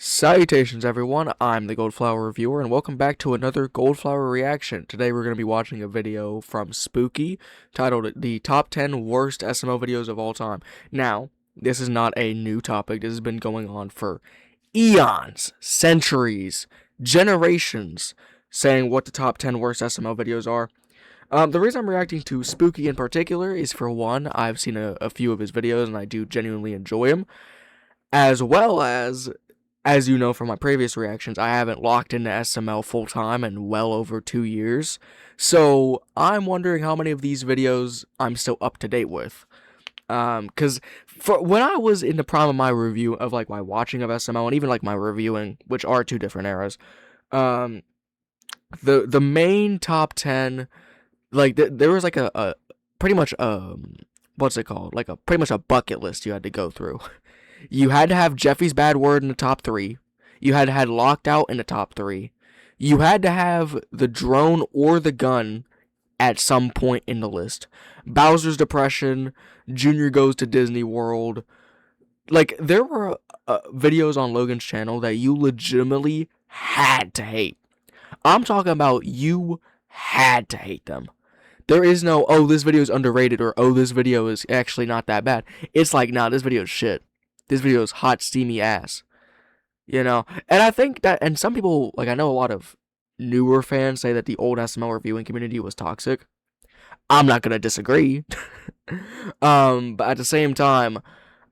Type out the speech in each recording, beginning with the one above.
Salutations everyone, I'm the Goldflower Reviewer, and welcome back to another Goldflower Reaction. Today we're going to be watching a video from Spooky, titled The Top 10 Worst SML Videos of All Time. Now, this is not a new topic, this has been going on for eons, centuries, generations, saying what the top 10 worst SML videos are. The reason I'm reacting to Spooky in particular is, for one, I've seen a few of his videos and I do genuinely enjoy him, as well as you know from my previous reactions, I haven't locked into SML full-time in well over 2 years, so I'm wondering how many of these videos I'm still up to date with. Because when I was in the prime of my review of, like, my watching of SML, and even, like, my reviewing, which are two different eras, the main top 10, like, there was, like, a pretty much, what's it called? Like, pretty much a bucket list you had to go through. You had to have Jeffy's bad word in the top 3. You had to have Locked Out in the top 3. You had to have the drone or the gun at some point in the list. Bowser's Depression, Junior Goes to Disney World. Like, there were videos on Logan's channel that you legitimately had to hate. I'm talking about you had to hate them. There is no, oh, this video is underrated, or, oh, this video is actually not that bad. It's like, nah, this video is shit. This video is hot, steamy ass, you know? And I think that, and some people, like, I know a lot of newer fans say that the old SML reviewing community was toxic. I'm not gonna disagree. But at the same time,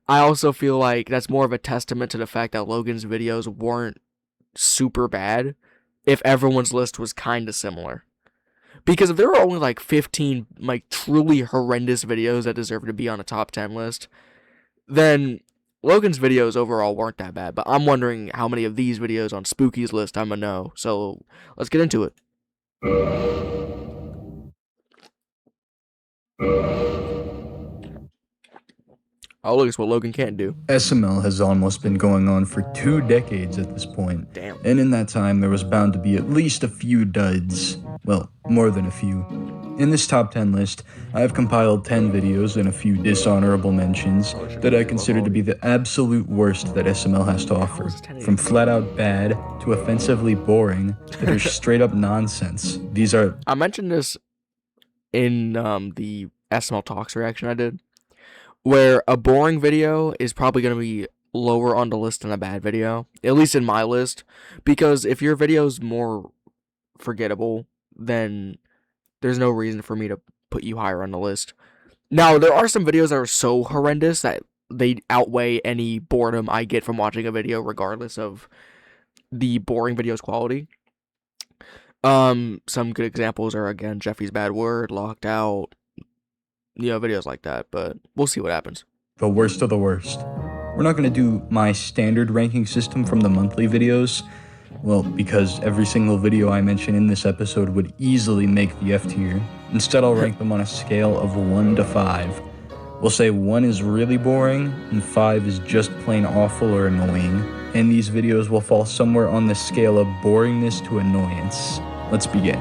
I also feel like that's more of a testament to the fact that Logan's videos weren't super bad if everyone's list was kind of similar. Because if there were only, like, 15, like, truly horrendous videos that deserve to be on a top 10 list, then Logan's videos overall weren't that bad, but I'm wondering how many of these videos on Spooky's list I'm gonna know, so let's get into it. Oh, look, it's what Logan can't do. SML has almost been going on for 2 decades at this point. Damn. And in that time, there was bound to be at least a few duds. Well, more than a few. In this top 10 list, I have compiled 10 videos and a few dishonorable mentions that I consider to be the absolute worst that SML has to offer. From flat out bad to offensively boring that are straight up nonsense. These are... I mentioned this in the SML Talks reaction I did, where a boring video is probably going to be lower on the list than a bad video, at least in my list, because if your video's more forgettable, then there's no reason for me to put you higher on the list. Now, there are some videos that are so horrendous that they outweigh any boredom I get from watching a video, regardless of the boring video's quality. Some good examples are, again, Jeffy's Bad Word, Locked Out, you know, videos like that, but we'll see what happens. The worst of the worst. We're not going to do my standard ranking system from the monthly videos. Well, because every single video I mention in this episode would easily make the F tier. Instead, I'll rank them on a scale of 1 to 5. We'll say 1 is really boring, and 5 is just plain awful or annoying. And these videos will fall somewhere on the scale of boringness to annoyance. Let's begin.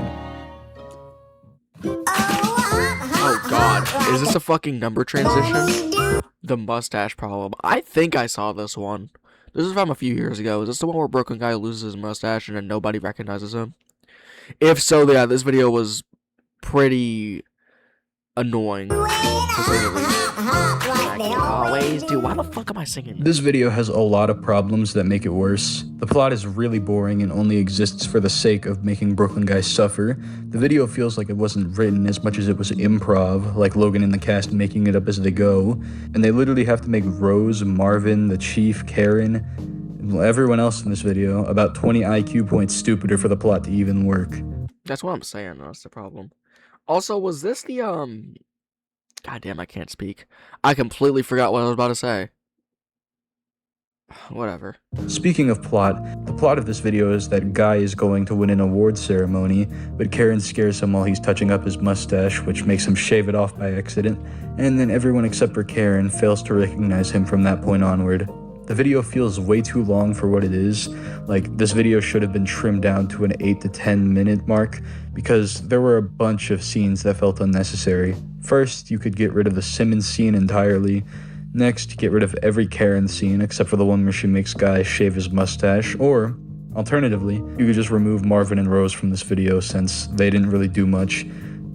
Oh god, is this a fucking number transition? The mustache problem. I think I saw this one. This is from a few years ago. Is this the one where a broken guy loses his mustache and then nobody recognizes him? If so, yeah, this video was pretty annoying, to say the least. Like they always do. Why the fuck am I singing? This video has a lot of problems that make it worse. The plot is really boring and only exists for the sake of making Brooklyn guys suffer. The video feels like it wasn't written as much as it was improv, like Logan and the cast making it up as they go. And they literally have to make Rose, Marvin, the Chief, Karen, and everyone else in this video about 20 IQ points stupider for the plot to even work. That's what I'm saying, that's the problem. Also, was this the, goddamn, I can't speak. I completely forgot what I was about to say. Whatever. Speaking of plot, the plot of this video is that Guy is going to win an awards ceremony, but Karen scares him while he's touching up his mustache, which makes him shave it off by accident, and then everyone except for Karen fails to recognize him from that point onward. The video feels way too long for what it is. Like, this video should have been trimmed down to an 8 to 10 minute mark, because there were a bunch of scenes that felt unnecessary. First, you could get rid of the Simmons scene entirely. Next, get rid of every Karen scene except for the one where she makes Guy shave his mustache, or alternatively, you could just remove Marvin and Rose from this video since they didn't really do much.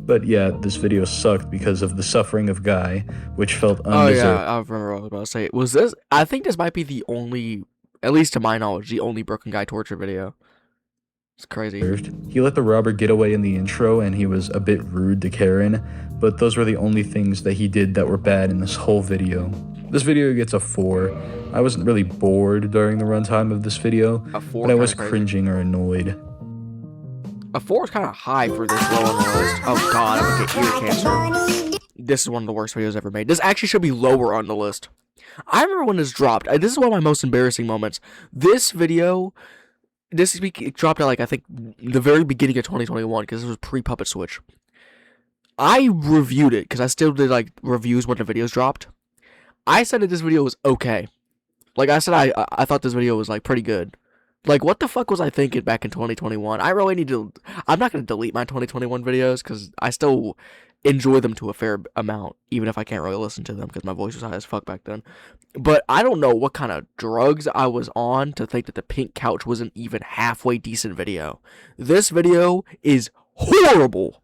But yeah, this video sucked because of the suffering of Guy, which felt undeserved. Oh yeah, I remember what I was about to say. Was this? I think this might be the only, at least to my knowledge, the only Broken Guy torture video. It's crazy. He let the robber get away in the intro, and he was a bit rude to Karen, but those were the only things that he did that were bad in this whole video. This video gets a 4. I wasn't really bored during the runtime of this video, but I was cringing or annoyed. A 4 is kind of high for this low on the list. Oh god, I'm gonna get ear cancer. This is one of the worst videos ever made. This actually should be lower on the list. I remember when this dropped. This is one of my most embarrassing moments. This video... This week dropped at, like, I think, the very beginning of 2021, because this was pre-Puppet Switch. I reviewed it, because I still did, like, reviews when the videos dropped. I said that this video was okay. Like, I said I thought this video was, like, pretty good. Like, what the fuck was I thinking back in 2021? I really need to... I'm not going to delete my 2021 videos, because I still enjoy them to a fair amount, even if I can't really listen to them, because my voice was high as fuck back then. But I don't know what kind of drugs I was on to think that the pink couch wasn't even halfway decent video. This video is horrible.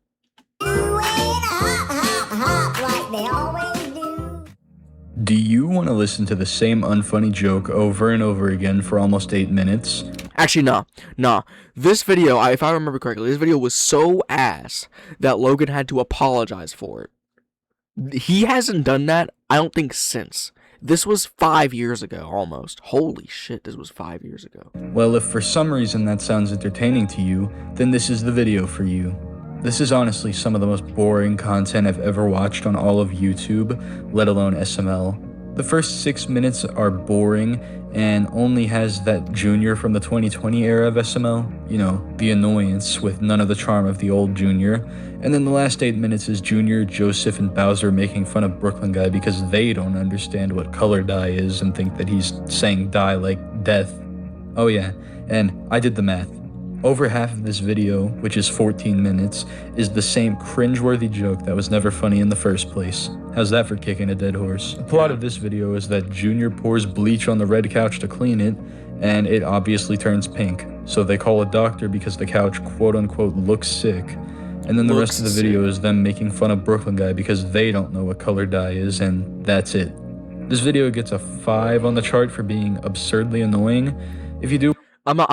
Do you want to listen to the same unfunny joke over and over again for almost 8 minutes? Actually, nah. This video, if I remember correctly, this video was so ass that Logan had to apologize for it. He hasn't done that, I don't think, since. This was 5 years ago, almost. Holy shit, this was 5 years ago. Well, if for some reason that sounds entertaining to you, then this is the video for you. This is honestly some of the most boring content I've ever watched on all of YouTube, let alone SML. The first 6 minutes are boring and only has that Junior from the 2020 era of SML, you know, the annoyance with none of the charm of the old Junior. And then the last 8 minutes is Junior, Joseph, and Bowser making fun of Brooklyn Guy because they don't understand what color dye is and think that he's saying dye like death. Oh yeah, and I did the math. Over half of this video, which is 14 minutes, is the same cringeworthy joke that was never funny in the first place. How's that for kicking a dead horse? The plot of this video is that Junior pours bleach on the red couch to clean it, and it obviously turns pink. So they call a doctor because the couch quote-unquote looks sick. And then the rest of the video is them making fun of Brooklyn Guy because they don't know what color dye is, and that's it. This video gets a 5 on the chart for being absurdly annoying. If you do... I'm not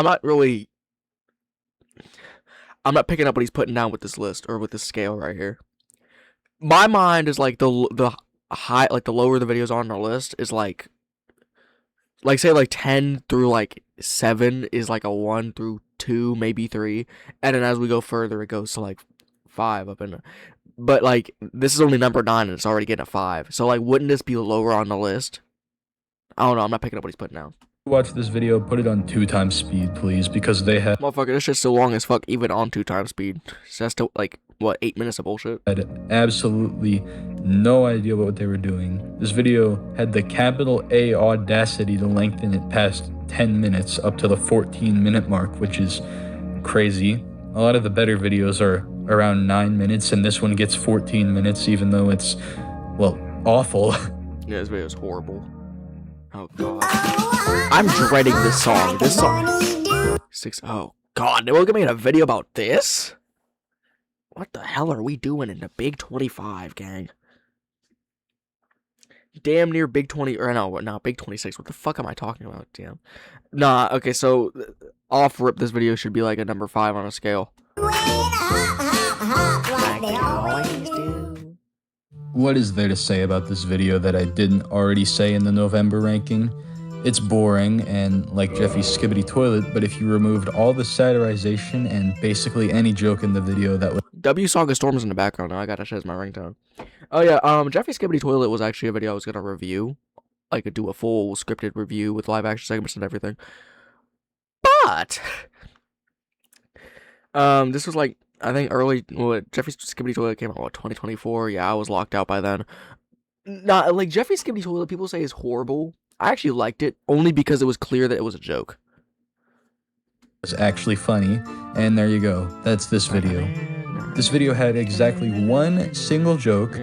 picking up what he's putting down with this list or with this scale right here. My mind is like the high, like the lower the videos are on the list is like say like 10 through like 7 is like a 1 through 2, maybe 3, and then as we go further it goes to like 5 up in. But like this is only number 9 and it's already getting a 5. So like wouldn't this be lower on the list? I don't know. I'm not picking up what he's putting down. Watch this video, put it on 2x speed, please, because they have... Motherfucker, this shit's so long as fuck, even on 2x speed. So that's still, like, what, 8 minutes of bullshit? I had absolutely no idea what they were doing. This video had the capital A audacity to lengthen it past 10 minutes up to the 14-minute mark, which is crazy. A lot of the better videos are around 9 minutes, and this one gets 14 minutes, even though it's, well, awful. Yeah, this video is horrible. Oh, God. I'm dreading this song. This song. Oh, God. They were gonna make a video about this? What the hell are we doing in the Big 25, gang? Damn near Big 20. Or no, Big 26. What the fuck am I talking about? Damn. Nah, okay, so off rip, this video should be like a number 5 on a scale. What is there to say about this video that I didn't already say in the November ranking? It's boring and like Jeffy's Skibbity Toilet, but if you removed all the satirization and basically any joke in the video that was... W Saga Storm's in the background now. I gotta share my ringtone. Oh yeah, Jeffy's Skibbity Toilet was actually a video I was gonna review. I could do a full scripted review with live action segments and everything. But this was like, I think early, Jeffy's Skibbity Toilet came out, 2024? Yeah, I was locked out by then. Nah, like, Jeffy's Skibbity Toilet, people say is horrible. I actually liked it, only because it was clear that it was a joke. It's actually funny, and there you go. That's this video. This video had exactly one single joke,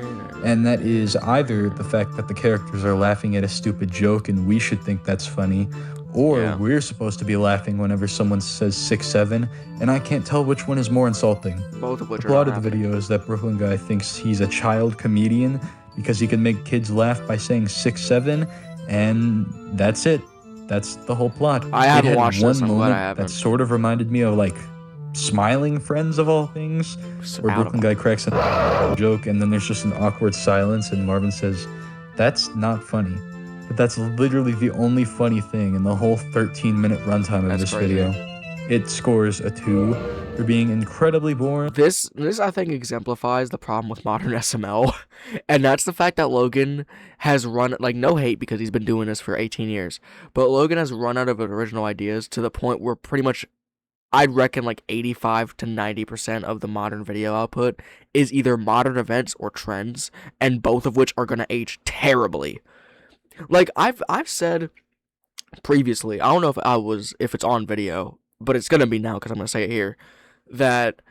And that is either the fact that the characters are laughing at a stupid joke and we should think that's funny, or we're supposed to be laughing whenever someone says 6'7", and I can't tell which one is more insulting. Both of which The are plot not of the happening. video is that Brooklyn guy thinks he's a child comedian because he can make kids laugh by saying 6'7", and that's it. That's the whole plot. I haven't it had watched one this, I'm glad I moment haven't. that sort of reminded me of, like, Smiling Friends of all things, where Brooklyn guy cracks a joke and then there's just an awkward silence and Marvin says, "That's not funny." But that's literally the only funny thing in the whole 13-minute runtime of this video. It scores a 2 for being incredibly boring. This I think exemplifies the problem with modern SML, and that's the fact that Logan has run, like, no hate because he's been doing this for 18 years, but Logan has run out of original ideas to the point where pretty much I'd reckon like 85 to 90% of the modern video output is either modern events or trends, and both of which are going to age terribly. Like I've said previously, I don't know if it's on video, but it's going to be now because I'm going to say it here, that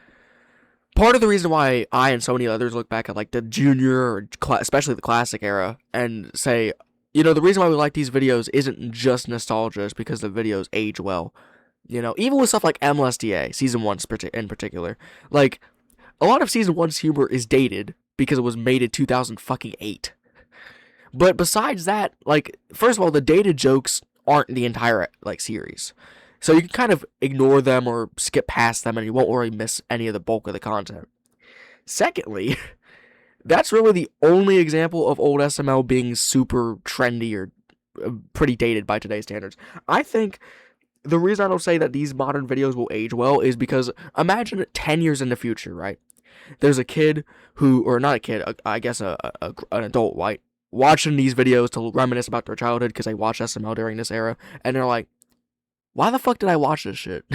part of the reason why I and so many others look back at like the junior or especially the classic era and say, you know, the reason why we like these videos isn't just nostalgia, it's because the videos age well. You know, even with stuff like MLSDA, Season 1 in particular, like, a lot of Season 1's humor is dated because it was made in 2008. But besides that, like, first of all, the dated jokes aren't the entire, like, series. So you can kind of ignore them or skip past them and you won't really miss any of the bulk of the content. Secondly, that's really the only example of old SML being super trendy or pretty dated by today's standards. I think the reason I don't say that these modern videos will age well is because imagine 10 years in the future, right? There's a kid who, or not a kid, I guess an adult, right? Watching these videos to reminisce about their childhood because they watched SML during this era, and they're like, why the fuck did I watch this shit?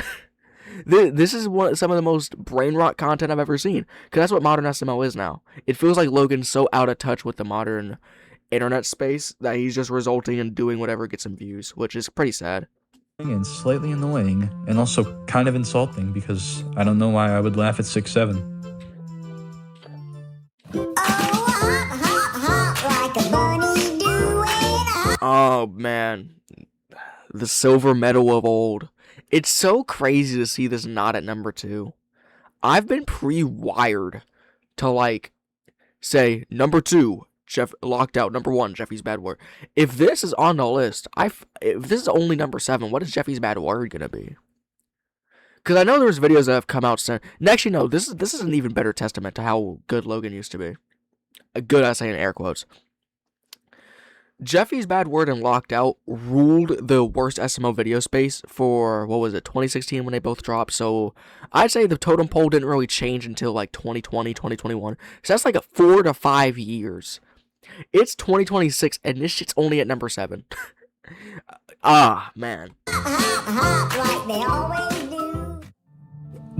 This is some of the most brain rot content I've ever seen, because that's what modern SML is now. It feels like Logan's so out of touch with the modern internet space that he's just resulting in doing whatever gets him views, which is pretty sad. And slightly annoying, and also kind of insulting because I don't know why I would laugh at 6'7". Oh man, the silver medal of old. It's so crazy to see this not at number 2. I've been pre-wired to like say number 2. Jeff locked out. Number 1, Jeffy's Bad Word. If this is on the list, if this is only number 7, what is Jeffy's Bad Word gonna be? Because I know there's videos that have come out since. And actually, no, this is an even better testament to how good Logan used to be. Good, I say in air quotes. Jeffy's Bad Word and Locked Out ruled the worst SML video space for, what was it, 2016 when they both dropped. So I'd say the totem pole didn't really change until like 2020, 2021. So that's like a 4 to 5 years. It's 2026 and this shit's only at number 7. Ah, man. Like they always do.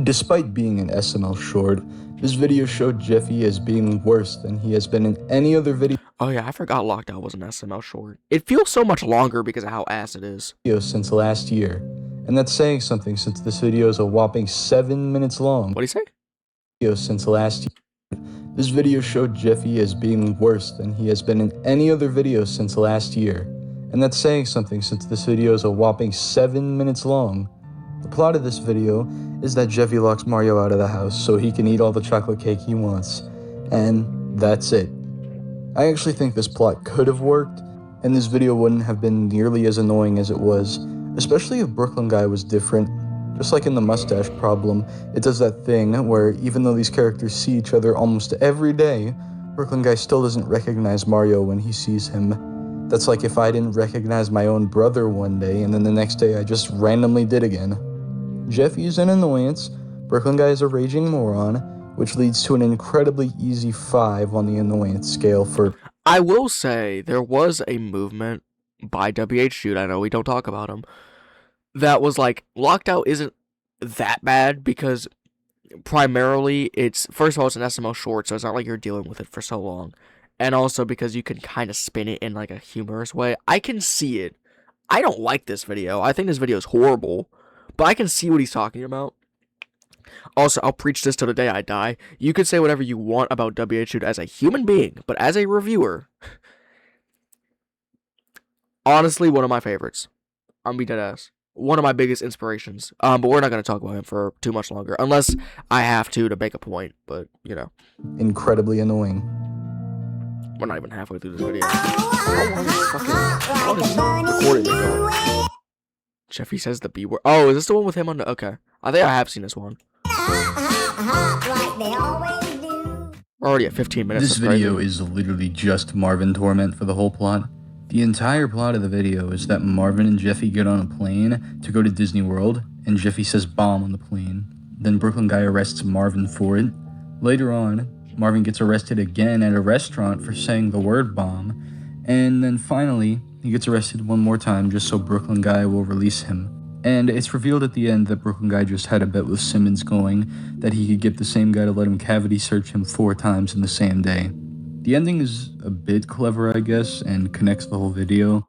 Despite being an SML short, this video showed Jeffy as being worse than he has been in any other video Oh yeah, I forgot Locked Out was an SML short. It feels so much longer because of how ass it is. since last year. And that's saying something since this video is a whopping 7 minutes long. What'd he say? Since last year. This video showed Jeffy as being worse than he has been in any other video since last year. And that's saying something since this video is a whopping 7 minutes long. The plot of this video is that Jeffy locks Mario out of the house so he can eat all the chocolate cake he wants. And that's it. I actually think this plot could have worked, and this video wouldn't have been nearly as annoying as it was, especially if Brooklyn Guy was different. Just like in the mustache problem, it does that thing where even though these characters see each other almost every day, Brooklyn Guy still doesn't recognize Mario when he sees him. That's like if I didn't recognize my own brother one day and then the next day I just randomly did again. Jeffy is an annoyance, Brooklyn Guy is a raging moron, which leads to an incredibly easy 5 on the annoyance scale for... I will say, there was a movement by WH Shoot, I know we don't talk about him, that was like, Locked Out isn't that bad because primarily it's, first of all, it's an SML short, so it's not like you're dealing with it for so long. And also because you can kind of spin it in like a humorous way. I can see it. I don't like this video. I think this video is horrible, but I can see what he's talking about. Also, I'll preach this till the day I die. You could say whatever you want about WH as a human being, but as a reviewer, honestly, one of my favorites. I'm be dead ass. One of my biggest inspirations. But we're not gonna talk about him for too much longer, unless I have to make a point. But you know, incredibly annoying. we're not even halfway through this video. How long is recording going? Jeffy says the B word. Oh, is this the one with him on the? Okay, I think I have seen this one. We're already at 15 minutes. This video is literally just Marvin torment for the whole plot. The entire plot of the video is that Marvin and Jeffy get on a plane to go to Disney World, and Jeffy says bomb on the plane. Then Brooklyn guy arrests Marvin for it. Later on, Marvin gets arrested again at a restaurant for saying the word bomb, and then finally, he gets arrested one more time just so Brooklyn guy will release him. And it's revealed at the end that Brooklyn guy just had a bet with Simmons going that he could get the same guy to let him cavity search him 4 times in the same day. The ending is a bit clever, I guess, and connects the whole video.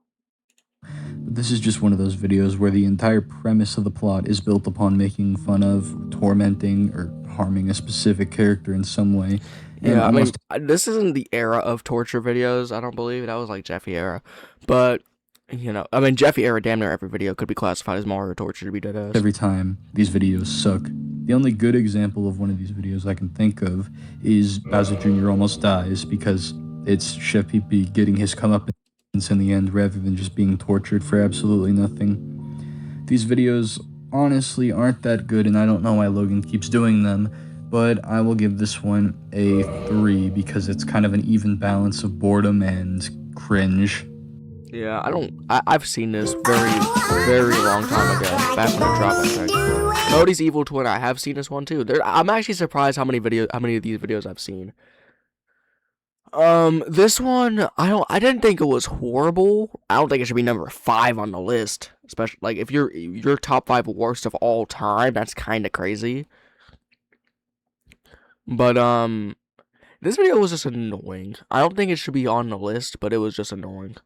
But this is just one of those videos where the entire premise of the plot is built upon making fun of, tormenting, or harming a specific character in some way. And yeah, I mean, this isn't the era of torture videos, I don't believe. That was like Jeffy era. But, you know, I mean, Jeffy era, damn near every video could be classified as Mario torture to be dead ass. Every time, these videos suck. The only good example of one of these videos I can think of is Bowser Jr. almost dies because it's Chef Pee-Pee getting his comeuppance in the end rather than just being tortured for absolutely nothing. These videos honestly aren't that good, and I don't know why Logan keeps doing them, but I will give this one a 3 because it's kind of an even balance of boredom and cringe. Yeah, I've seen this very long time ago, back when I dropped that thing. Cody's Evil Twin, I have seen this one too. I'm actually surprised how many of these videos I've seen. This one, I didn't think it was horrible. I don't think it should be number 5 on the list. Especially, like, if your top 5 worst of all time, that's kind of crazy. But, this video was just annoying. I don't think it should be on the list, but it was just annoying.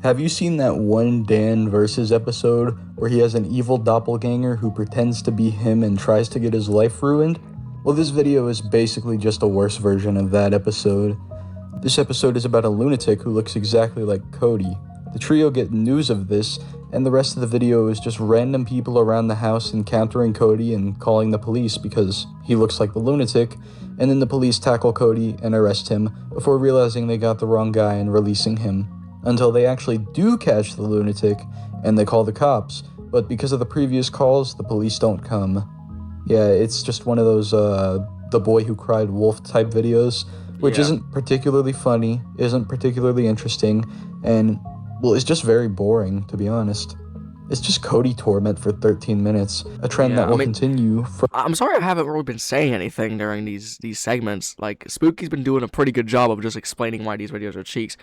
Have you seen that one Dan versus episode where he has an evil doppelganger who pretends to be him and tries to get his life ruined? Well, this video is basically just a worse version of that episode. This episode is about a lunatic who looks exactly like Cody. The trio get news of this, and the rest of the video is just random people around the house encountering Cody and calling the police because he looks like the lunatic, and then the police tackle Cody and arrest him before realizing they got the wrong guy and releasing him. Until they actually do catch the lunatic, and they call the cops, but because of the previous calls, the police don't come. Yeah, it's just one of those, the boy who cried wolf type videos, which isn't particularly funny, isn't particularly interesting, and, well, it's just very boring, to be honest. It's just Cody torment for 13 minutes, a trend that will continue for— I'm sorry I haven't really been saying anything during these segments. Like, Spooky's been doing a pretty good job of just explaining why these videos are cheeks.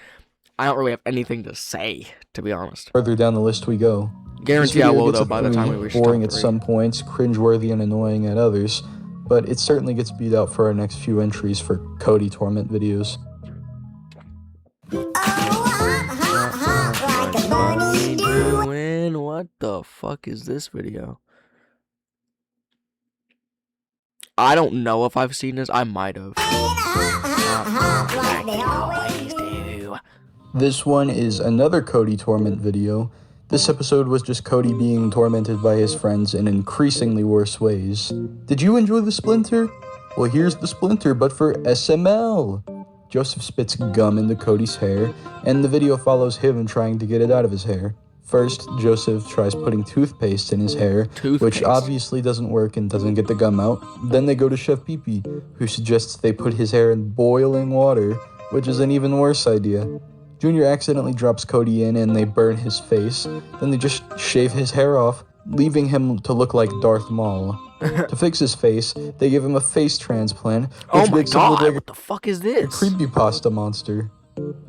I don't really have anything to say, to be honest. Further down the list we go. Guarantee I will, though, by the time we reach boring at some points, cringeworthy and annoying at others, but it certainly gets beat out for our next few entries for Cody torment videos. What the fuck is this video? I don't know if I've seen this. I might have. This one is another Cody torment video. This episode was just Cody being tormented by his friends in increasingly worse ways. Did you enjoy the splinter? Well, here's the splinter, but for SML. Joseph spits gum into Cody's hair, and the video follows him trying to get it out of his hair. First, Joseph tries putting toothpaste in his hair, which obviously doesn't work and doesn't get the gum out. Then they go to Chef Pee-Pee, who suggests they put his hair in boiling water, which is an even worse idea. Junior accidentally drops Cody in and they burn his face. Then they just shave his hair off, leaving him to look like Darth Maul. To fix his face, they give him a face transplant, which makes him look like what the fuck is this? A creepypasta monster.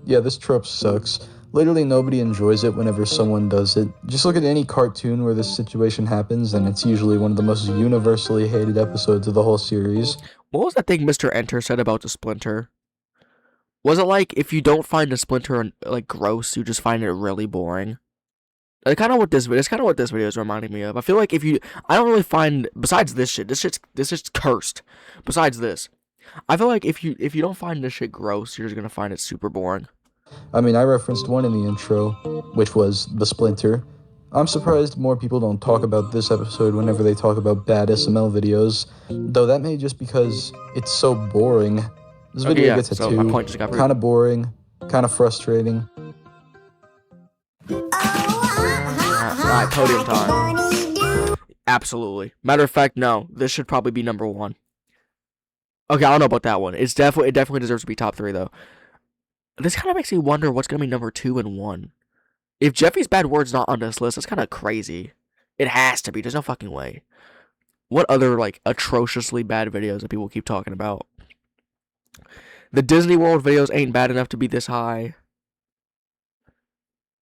Yeah, this trope sucks. Literally nobody enjoys it whenever someone does it. Just look at any cartoon where this situation happens, and it's usually one of the most universally hated episodes of the whole series. What was that thing Mr. Enter said about the splinter? Was it like, if you don't find the splinter, like, gross, you just find it really boring? It's kind of what this video is reminding me of. I feel like I don't really find, besides this shit's cursed. Besides this, I feel like if you don't find this shit gross, you're just gonna find it super boring. I mean, I referenced one in the intro, which was the Splinter. I'm surprised more people don't talk about this episode whenever they talk about bad SML videos, though that may just because it's so boring. This Okay, video yeah, gets a so 2. my point just got proved. Kind of boring, kind of frustrating. Alright, podium time. Absolutely. Matter of fact, no, this should probably be number 1. Okay, I don't know about that one. It definitely deserves to be top 3 though. This kind of makes me wonder what's gonna be number 2 and 1. If Jeffy's bad word's not on this list, that's kind of crazy. It has to be. There's no fucking way. What other like atrociously bad videos that people keep talking about? The Disney World videos ain't bad enough to be this high.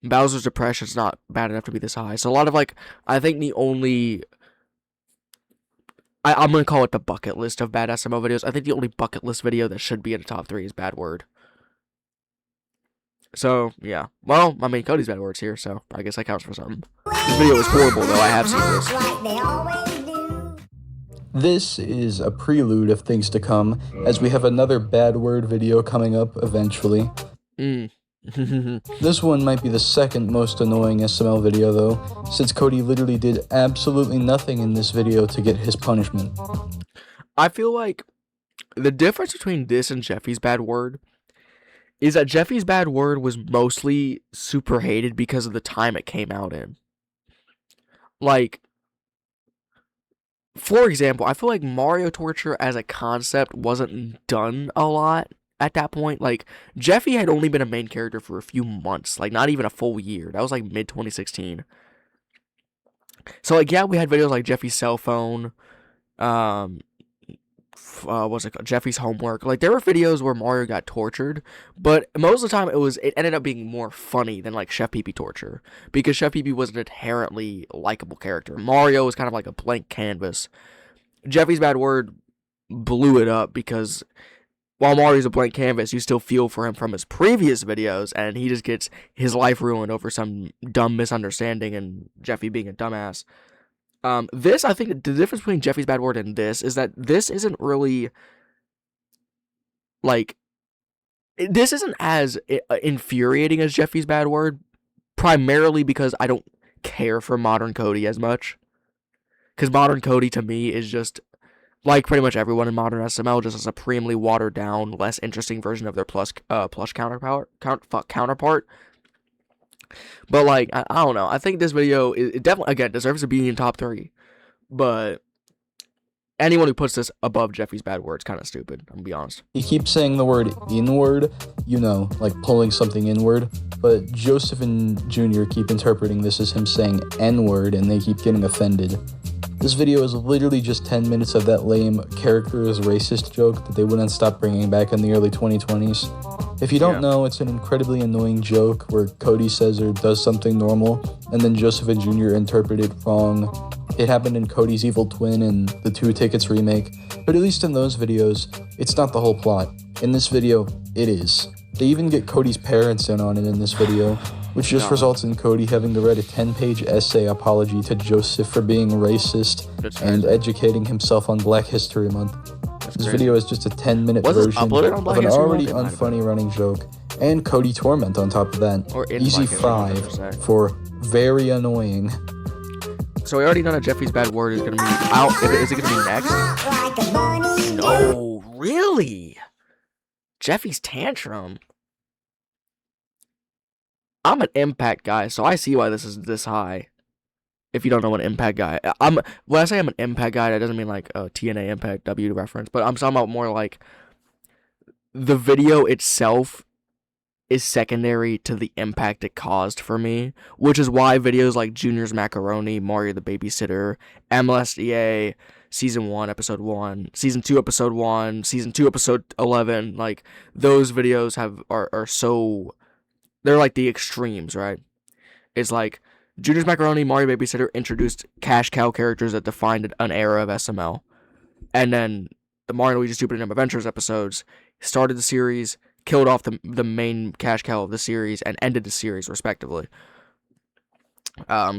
Bowser's Depression's not bad enough to be this high. So a lot of like, I think the only, I'm gonna call it the bucket list of bad SML videos. I think the only bucket list video that should be in the top 3 is Bad Word. So yeah, well, I mean Cody's Bad Word's here, so I guess that counts for something. This video is horrible though. I have seen this. Like they always do. This is a prelude of things to come, as we have another Bad Word video coming up eventually. This one might be the second most annoying SML video though, since Cody literally did absolutely nothing in this video to get his punishment. I feel like the difference between this and Jeffy's Bad Word is that Jeffy's Bad Word was mostly super hated because of the time it came out in. Like, for example, I feel like Mario torture as a concept wasn't done a lot at that point. Like, Jeffy had only been a main character for a few months, like not even a full year. That was like mid 2016. So like, yeah, we had videos like Jeffy's cell phone, what's it called? Jeffy's homework. Like, there were videos where Mario got tortured, but most of the time it ended up being more funny than like Chef Pee Pee torture, because Chef Pee Pee was an inherently likable character. Mario was kind of like a blank canvas. Jeffy's Bad Word blew it up because while Mario's a blank canvas, you still feel for him from his previous videos, and he just gets his life ruined over some dumb misunderstanding and Jeffy being a dumbass. This, I think, the difference between Jeffy's Bad Word and this is that this isn't really, like, this isn't as infuriating as Jeffy's Bad Word, primarily because I don't care for Modern Cody as much. Because Modern Cody, to me, is just, like pretty much everyone in modern SML, just a supremely watered down, less interesting version of their plush counterpart. But like, I don't know. I think this video it definitely, again, deserves to be in top 3. But anyone who puts this above Jeffy's Bad Word is kind of stupid, I'm gonna be honest. He keeps saying the word inward, you know, like pulling something inward, but Joseph and Junior keep interpreting this as him saying N-word, and they keep getting offended. This video is literally just 10 minutes of that lame character is racist joke that they wouldn't stop bringing back in the early 2020s. If you don't know, it's an incredibly annoying joke where Cody says or does something normal, and then Joseph and Junior interpret it wrong. It happened in Cody's Evil Twin and the 2 Tickets remake, but at least in those videos, it's not the whole plot. In this video, it is. They even get Cody's parents in on it in this video, which just results in Cody having to write a 10-page essay apology to Joseph for being racist and educating himself on Black History Month. This video is just a 10-minute version of an already unfunny running joke, and Cody torment on top of that. Easy 5 for very annoying. So we already know that Jeffy's Bad Word is gonna be out. Is it gonna be next? Like a bunny. No, really? Jeffy's Tantrum. I'm an Impact guy, so I see why this is this high. If you don't know what Impact guy, when I say I'm an Impact guy, that doesn't mean like a TNA Impact W reference, but I'm talking about more like the video itself is secondary to the impact it caused for me, which is why videos like Junior's Macaroni, Mario the Babysitter, MLSDA, Season 1, Episode 1, Season 2, Episode 1, Season 2, Episode 11, like, those videos are so, they're like the extremes, right? It's like, Junior's Macaroni, Mario Babysitter introduced cash cow characters that defined an era of SML. And then the Mario Luigi Stupid and Dumb Adventures episodes started the series, killed off the main cash cow of the series, and ended the series, respectively.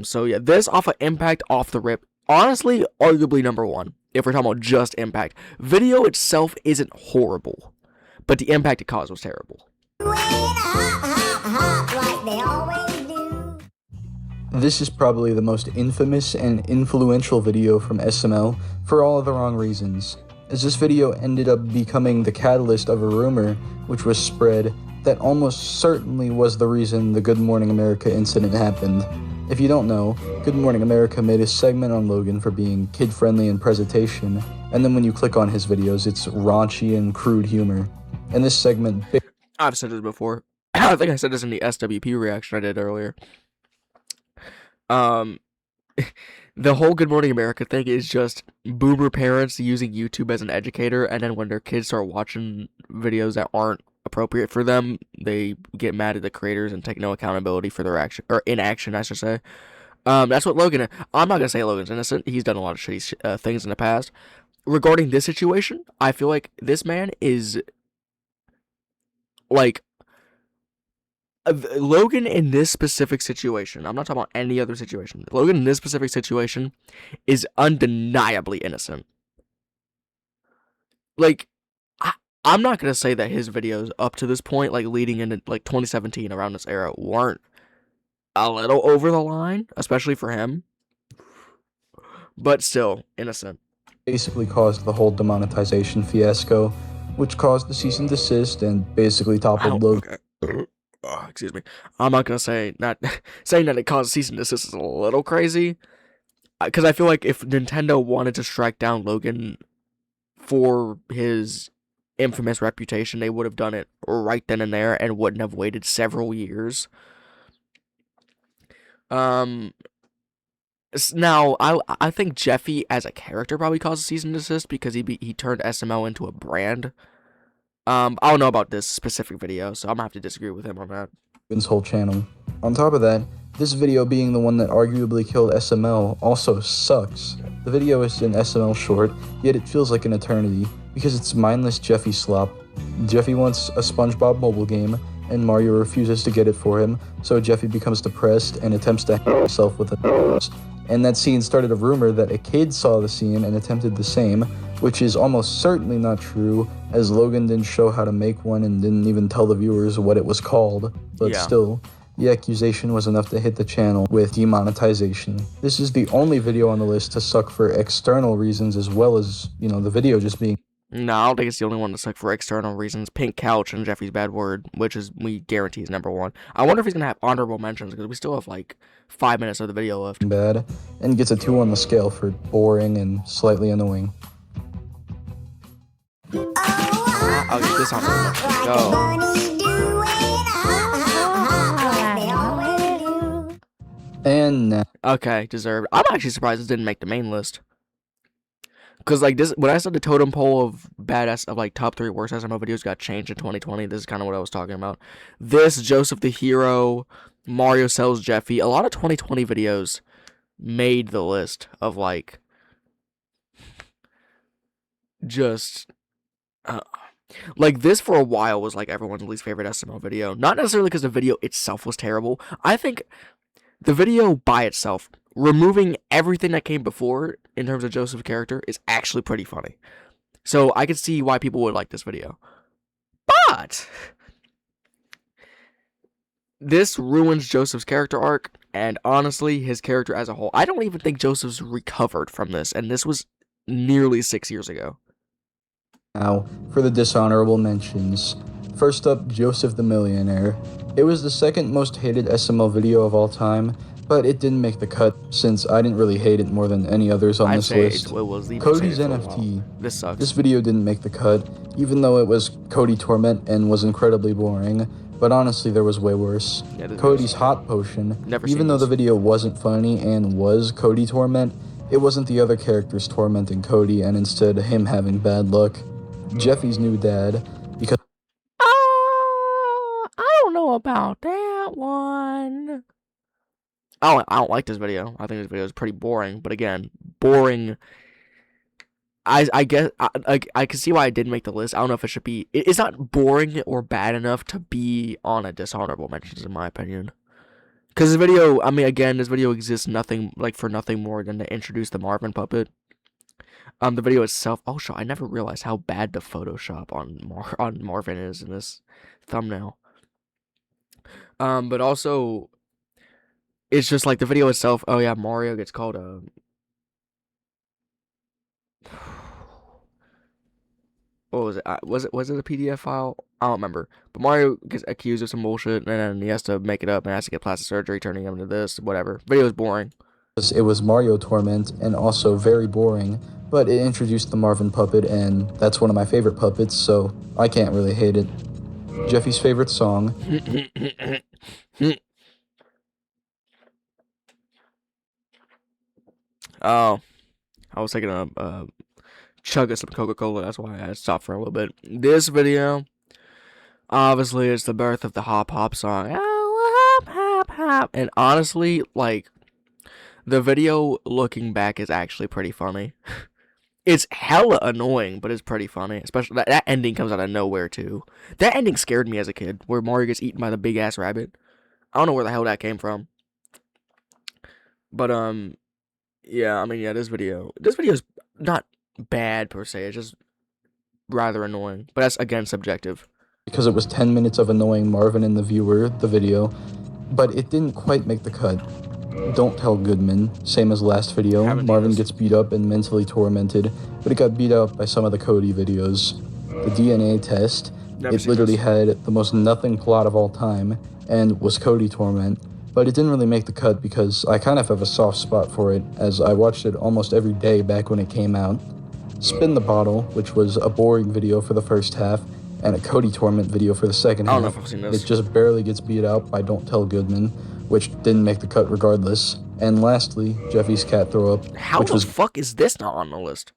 So yeah, this off of impact, off the rip, honestly, arguably number one. If we're talking about just impact, video itself isn't horrible, but the impact it caused was terrible. Like they always do. This is probably the most infamous and influential video from SML for all of the wrong reasons, as this video ended up becoming the catalyst of a rumor which was spread that almost certainly was the reason the Good Morning America incident happened. If you don't know, Good Morning America made a segment on Logan for being kid-friendly in presentation, and then when you click on his videos, it's raunchy and crude humor. And this segment... I've said this before. I think I said this in the SWP reaction I did earlier. The whole Good Morning America thing is just boomer parents using YouTube as an educator, and then when their kids start watching videos that aren't appropriate for them, they get mad at the creators and take no accountability for their action, or inaction, I should say. That's what Logan. I'm not gonna say Logan's innocent. He's done a lot of shitty things in the past. Regarding this situation, I feel like this man is like Logan in this specific situation. I'm not talking about any other situation. Logan in this specific situation is undeniably innocent. Like, I'm not gonna say that his videos up to this point, like leading into like 2017 around this era, weren't a little over the line, especially for him. But still, innocent. basically caused the whole demonetization fiasco, which caused the cease and desist and basically toppled Logan. Okay. Excuse me. I'm not gonna say not saying that it caused cease and desist is a little crazy, because I feel like if Nintendo wanted to strike down Logan for his infamous reputation, they would have done it right then and there and wouldn't have waited several years. Now I think Jeffy as a character probably caused a cease and desist because he turned SML into a brand. I don't know about this specific video, so I'm gonna have to disagree with him on that. Logan's whole channel. On top of that, this video being the one that arguably killed SML also sucks. The video is an SML short, yet it feels like an eternity, because it's mindless Jeffy slop. Jeffy wants a SpongeBob mobile game, and Mario refuses to get it for him, so Jeffy becomes depressed and attempts to hang himself with a and that scene started a rumor that a kid saw the scene and attempted the same, which is almost certainly not true, as Logan didn't show how to make one and didn't even tell the viewers what it was called, but Yeah. still, the accusation was enough to hit the channel with demonetization. This is the only video on the list to suck for external reasons as well as, the video just being... No, I don't think it's the only one to suck for external reasons. Pink Couch and Jeffy's Bad Word, which is, we guarantee is number one. I wonder if he's gonna have honorable mentions, because we still have like 5 minutes of the video left. bad, and gets a 2 on the scale for boring and slightly annoying. I'll get this on Like the the go. bunny doing like they always do. And now, Okay, deserved. I'm actually surprised this didn't make the main list. Cause like this, when I said the totem pole of like top 3 worst SML videos got changed in 2020, this is kind of what I was talking about. This, Joseph the Hero, Mario Sells Jeffy, a lot of 2020 videos made the list of like just like this for a while was like everyone's least favorite SML video. Not necessarily because the video itself was terrible. I think the video by itself, removing everything that came before in terms of Joseph's character, is actually pretty funny. So I could see why people would like this video. But this ruins Joseph's character arc, and honestly, his character as a whole. I don't even think Joseph's recovered from this, and this was nearly 6 years ago. Now, for the dishonorable mentions. First up, Joseph the Millionaire. It was the second most hated SML video of all time, but it didn't make the cut since I didn't really hate it more than any others on I'd this say list. it was the Cody's for a while. NFT. This sucks. This video didn't make the cut, even though it was Cody Torment and was incredibly boring, but honestly there was way worse. Yeah, this Cody's Hot Potion, Never seen even though this. the video wasn't funny and was Cody Torment, it wasn't the other characters tormenting Cody and instead him having bad luck. Jeffy's new dad, because I don't know about that one. I don't like this video. I think this video is pretty boring. But again, boring. I guess I can see why I didn't make the list. I don't know if it should be. It's not boring or bad enough to be on a dishonorable mentions, in my opinion. Because this video, I mean, again, this video exists for nothing more than to introduce the Marvin puppet. The video itself. Oh, I never realized how bad the Photoshop on Marvin is in this thumbnail. But also, it's just like the video itself. Oh yeah, Mario gets called a. What was it? Was it a PDF file? I don't remember. But Mario gets accused of some bullshit, and then he has to make it up and has to get plastic surgery, turning him into this. Whatever. Video is boring. It was Mario Torment, and also very boring, but it introduced the Marvin puppet, and that's one of my favorite puppets, so I can't really hate it. Jeffy's favorite song. Oh, I was taking a chug of some Coca-Cola, that's why I stopped for a little bit. This video, obviously, it's the birth of the Hop Hop song. Oh, hop, hop, hop. And honestly, like, the video looking back is actually pretty funny. It's hella annoying, but it's pretty funny. Especially that ending comes out of nowhere too. That ending scared me as a kid, where Mario gets eaten by the big ass rabbit. I don't know where the hell that came from. But yeah, I mean, yeah, this video is not bad per se. It's just rather annoying. But that's again subjective. Because it was 10 minutes of annoying Marvin and the viewer, the video, but it didn't quite make the cut. Don't Tell Goodman, same as last video. Marvin gets beat up and mentally tormented, but it got beat up by some of the Cody videos. The DNA test, it literally had the most nothing plot of all time, and was Cody torment, but it didn't really make the cut because I kind of have a soft spot for it, as I watched it almost every day back when it came out. Spin the Bottle, which was a boring video for the first half, and a Cody torment video for the second half. I don't know if I've seen this. It just barely gets beat out by Don't Tell Goodman, which didn't make the cut regardless. And lastly, Jeffy's cat throw up. How the fuck is this not on the list?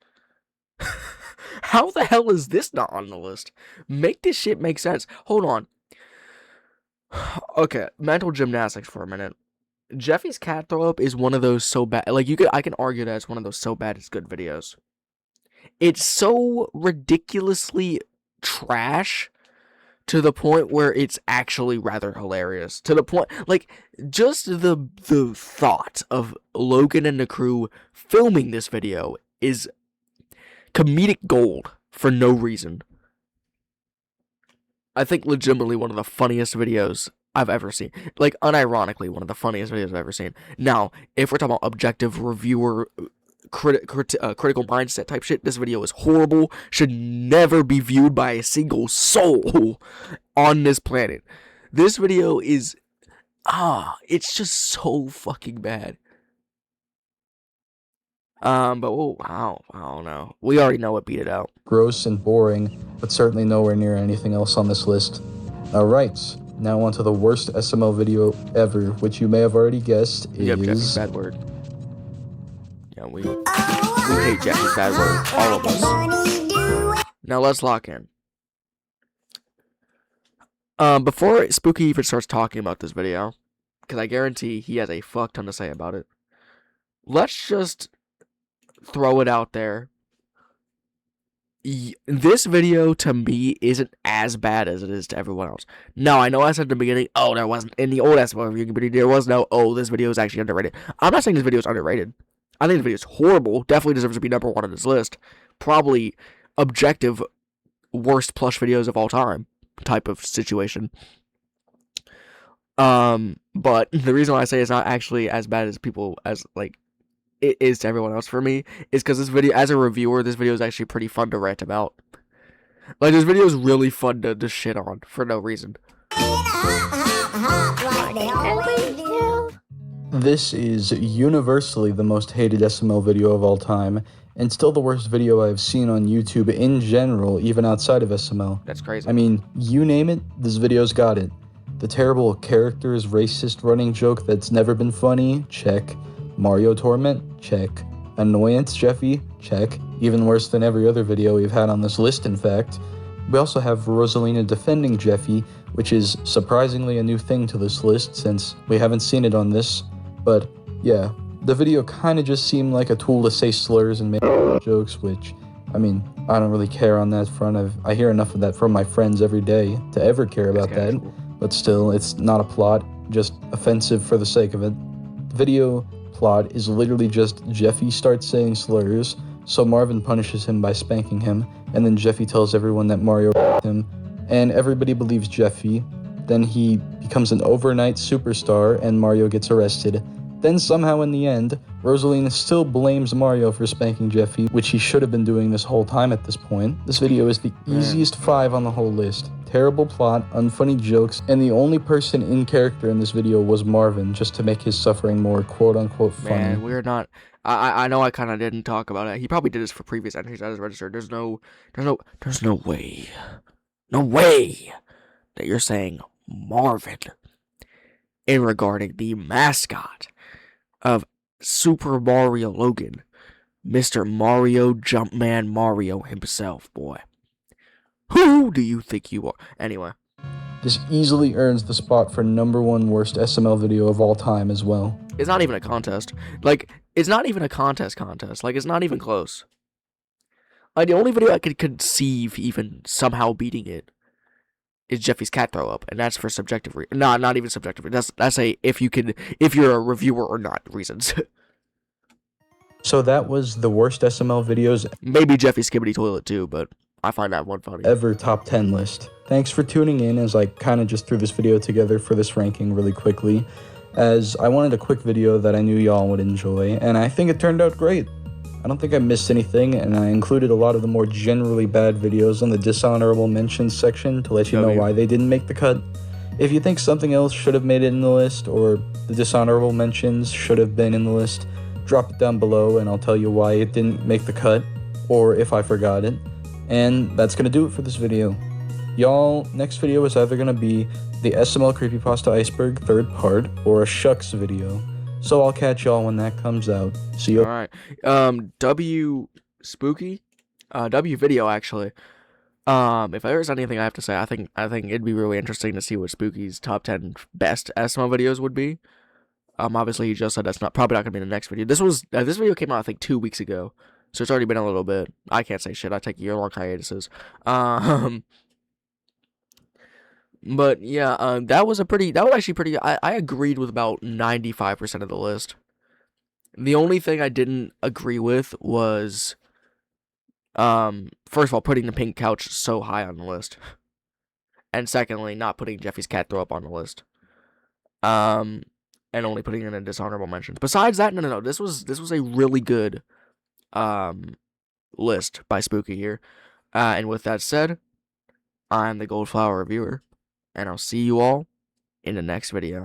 How the hell is this not on the list? Make this shit make sense. Hold on. Okay, mental gymnastics for a minute. Jeffy's cat throw up is one of those so bad. Like I can argue that it's one of those so bad it's good videos. It's so ridiculously trash to the point where it's actually rather hilarious. To the point, like, just the thought of Logan and the crew filming this video is comedic gold for no reason. I think legitimately one of the funniest videos I've ever seen. Like, unironically, one of the funniest videos I've ever seen. Now, if we're talking about objective reviewer critical mindset type shit, this video is horrible, should never be viewed by a single soul on this planet. This video is it's just so fucking bad. But I don't know. We already know what beat it out. Gross and boring, but certainly nowhere near anything else on this list. Alright, now on to the worst SML video ever, which you may have already guessed is... Yep, Jeffy's bad word. Yeah, we hate Jeffy's bad word, all of us. Now let's lock in. Before Spooky even starts talking about this video, because I guarantee he has a fuck ton to say about it, let's just throw it out there. This video to me isn't as bad as it is to everyone else. Now, I know I said at the beginning, oh, there wasn't in the old SML review, but there was no, oh, this video is actually underrated. I'm not saying this video is underrated. I think the video is horrible. Definitely deserves to be number one on this list. Probably objective worst plush videos of all time type of situation. But the reason why I say it's not actually as bad as people as like it is to everyone else for me is because this video, as a reviewer, this video is actually pretty fun to rant about. Like, this video is really fun to shit on for no reason. This is universally the most hated SML video of all time, and still the worst video I've seen on YouTube in general, even outside of SML. That's crazy. I mean, you name it, this video's got it. The terrible characters, racist running joke that's never been funny, check. Mario Torment, check. Annoyance Jeffy, check. Even worse than every other video we've had on this list, in fact. We also have Rosalina defending Jeffy, which is surprisingly a new thing to this list since we haven't seen it on this. But yeah, the video kind of just seemed like a tool to say slurs and make jokes, which, I mean, I don't really care on that front. I hear enough of that from my friends every day to ever care about that. But still, it's not a plot. just offensive for the sake of it. The video plot is literally just Jeffy starts saying slurs, so Marvin punishes him by spanking him, and then Jeffy tells everyone that Mario him, and everybody believes Jeffy. Then he becomes an overnight superstar, and Mario gets arrested. Then somehow in the end, Rosalina still blames Mario for spanking Jeffy, which he should have been doing this whole time at this point. This video is the easiest 5 on the whole list. Terrible plot, unfunny jokes, and the only person in character in this video was Marvin, just to make his suffering more quote-unquote funny. Man, we're not. I know I kind of didn't talk about it. He probably did this for previous entries that is registered. There's no way that you're saying Marvin in regarding the mascot of Super Mario Logan, Mr. Mario Jumpman Mario himself, boy. Who do you think you are? Anyway. This easily earns the spot for #1 worst SML video of all time as well. It's not even a contest. Like, it's not even a contest. Like, it's not even close. Like, the only video I could conceive even somehow beating it is Jeffy's cat throw up, and that's for subjective not even subjective. That's a if you're a reviewer or not reasons. So that was the worst SML videos Maybe Jeffy's Skibbity Toilet too, but I find that one funny. Ever top 10 list. Thanks for tuning in as I kind of just threw this video together for this ranking really quickly, as I wanted a quick video that I knew y'all would enjoy, and I think it turned out great. I don't think I missed anything, and I included a lot of the more generally bad videos on the dishonorable mentions section to let you know why they didn't make the cut. If you think something else should have made it in the list, or the dishonorable mentions should have been in the list, drop it down below and I'll tell you why it didn't make the cut, or if I forgot it. And that's gonna do it for this video. Y'all, next video is either gonna be the SML Creepypasta Iceberg 3rd part, or a Shucks video. So I'll catch y'all when that comes out. See you. Alright. W video actually. If there's anything I have to say, I think it'd be really interesting to see what Spooky's top 10 best SML videos would be. Obviously he just said that's probably not gonna be in the next video. This video came out I think 2 weeks ago. So it's already been a little bit. I can't say shit. I take year-long hiatuses. But yeah, that was actually pretty. I agreed with about 95% of the list. The only thing I didn't agree with was, first of all, putting the pink couch so high on the list, and secondly, not putting Jeffy's cat throw up on the list. And only putting in a dishonorable mention. Besides that, no. This was a really good list by Spooky here. And with that said, I'm the GoldFlowerReviewer, and I'll see you all in the next video.